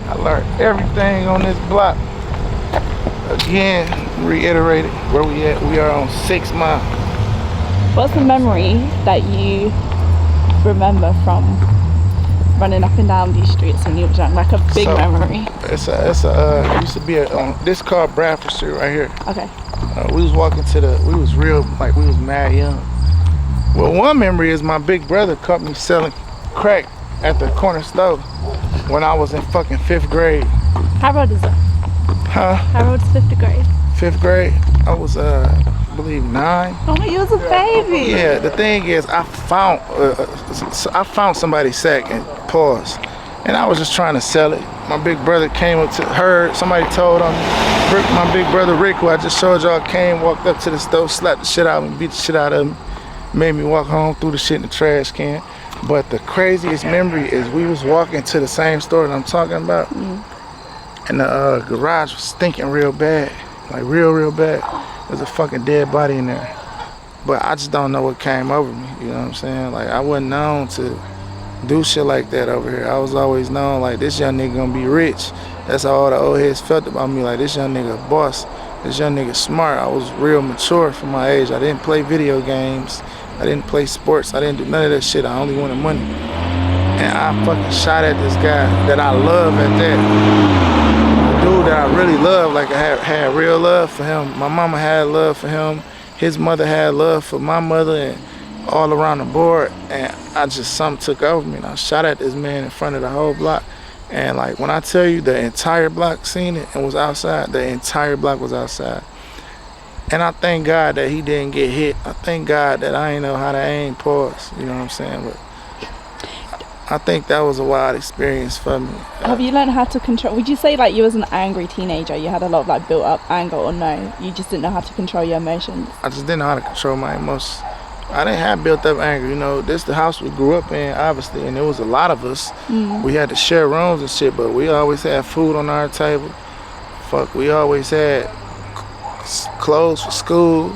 I learned everything on this block. Again, reiterated where we at. We are on 6 Mile. What's the memory that you remember from running up and down these streets when you were young? Like a big memory. It used to be on this called Bradford Street right here. Okay. We was walking we was real, like we was mad young. Well, one memory is my big brother caught me selling crack at the corner store when I was in fucking 5th grade. How old is it? Huh? How old is 5th grade? 5th grade, I was, I believe 9. Oh, you was a baby. Yeah, the thing is, I found somebody's sack and paused, and I was just trying to sell it. My big brother came up to her. Somebody told him. My big brother Rick, who I just showed y'all, walked up to the stove, slapped the shit out of me, beat the shit out of him, made me walk home, threw the shit in the trash can. But the craziest memory is we was walking to the same store that I'm talking about, and the garage was stinking real bad, like real bad. There's a fucking dead body in there. But I just don't know what came over me, you know what I'm saying? Like, I wasn't known to do shit like that over here. I was always known like, this young nigga gonna be rich. That's how all the old heads felt about me, like, this young nigga a boss. This young nigga smart. I was real mature for my age. I didn't play video games. I didn't play sports. I didn't do none of that shit. I only wanted money. And I fucking shot at this guy that I love at that. A dude that I really love, like I had real love for him. My mama had love for him. His mother had love for my mother, and all around the board. And something took over me, and I shot at this man in front of the whole block. And like, when I tell you the entire block seen it and was outside, the entire block was outside. And I thank God that he didn't get hit. I thank God that I ain't know how to aim pause, you know what I'm saying? But I think that was a wild experience for me. Have you learned how to control, would you say like you was an angry teenager, you had a lot of like built up anger, or no, you just didn't know how to control your emotions? I just didn't know how to control my emotions. I didn't have built up anger, you know. This the house we grew up in, obviously, and there was a lot of us. We had to share rooms and shit, but we always had food on our table. Fuck, we always had clothes for school.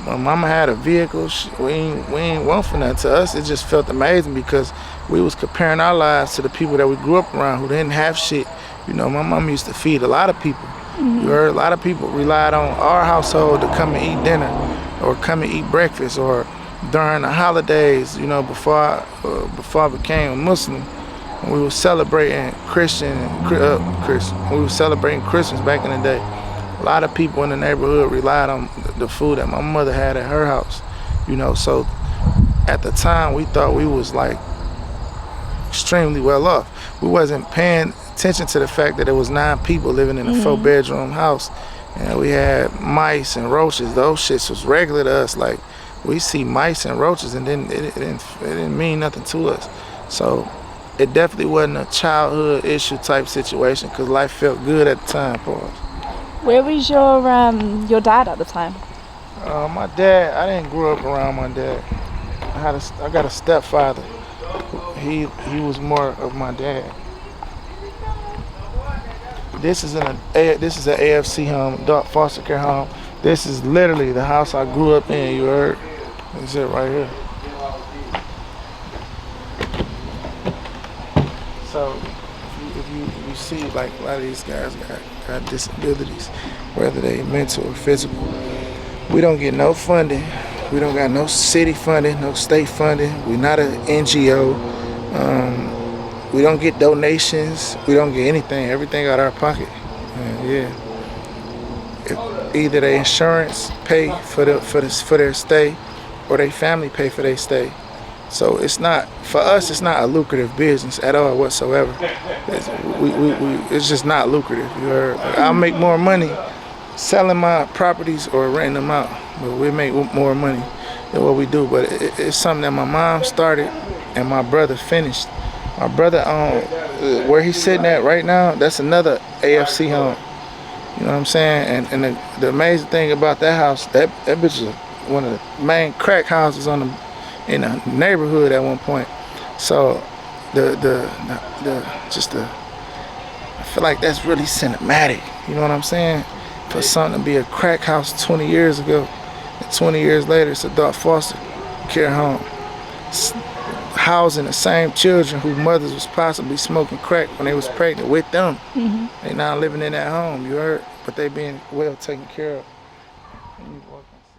My mama had a vehicle. We ain't want for nothing. To us, it just felt amazing because we was comparing our lives to the people that we grew up around who didn't have shit. You know, my mama used to feed a lot of people. You heard, a lot of people relied on our household to come and eat dinner or come and eat breakfast, or during the holidays, you know, before I became a Muslim, when we were celebrating we were celebrating Christmas back in the day. A lot of people in the neighborhood relied on the food that my mother had at her house, you know. So at the time, we thought we was like extremely well off. We wasn't paying attention to the fact that there was 9 people living in a 4-bedroom house, and we had mice and roaches. Those shits was regular to us. Like, we see mice and roaches, and then it didn't mean nothing to us. So it definitely wasn't a childhood issue type situation, because life felt good at the time for us. Where was your dad at the time? My dad, I didn't grow up around my dad. I got a stepfather. He was more of my dad. This is an AFC home, adult foster care home. This is literally the house I grew up in. You heard? This is it right here. So if you see, like, a lot of these guys got disabilities, whether they mental or physical. We don't get no funding. We don't got no city funding, no state funding. We're not an NGO. We don't get donations. We don't get anything. Everything out of our pocket. Either their insurance pay for their stay, or their family pay for their stay. So it's not, for us, it's not a lucrative business at all whatsoever. It's just not lucrative. You heard? Like, I'll make more money selling my properties or renting them out, but we make more money than what we do. But it's something that my mom started and my brother finished. My brother, where he's sitting at right now, that's another AFC home. You know what I'm saying? And the amazing thing about that house, that bitch is one of the main crack houses in the neighborhood at one point. So I feel like that's really cinematic. You know what I'm saying? For something to be a crack house 20 years ago, and 20 years later, it's a adult foster care home. It's housing the same children whose mothers was possibly smoking crack when they was pregnant with them. They now living in that home, you heard? But they being well taken care of. And you walk inside.